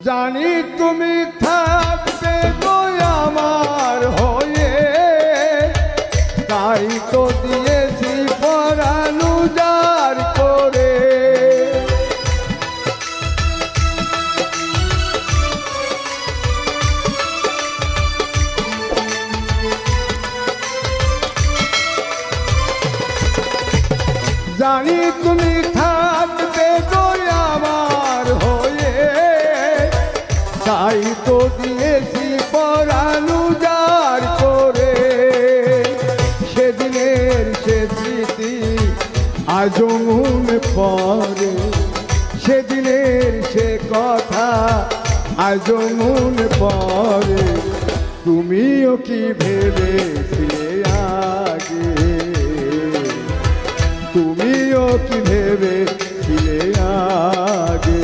জানি তুমি থাকবে তো আমার হয়ে, তাই তো দিয়েছি পরাণ উজাড় করে। জানি তুমি থাকবে তো আমার হয়ে, তাই তো দিয়েছি পরাণ উজাড় করে। সেদিনের সে স্মৃতি আজও মনে পড়ে, সেদিনের সে কথা আজও মনে পড়ে। তুমিও কি ভেবেছিলে আগে, তুমিও কি ভেবেছিলে আগে।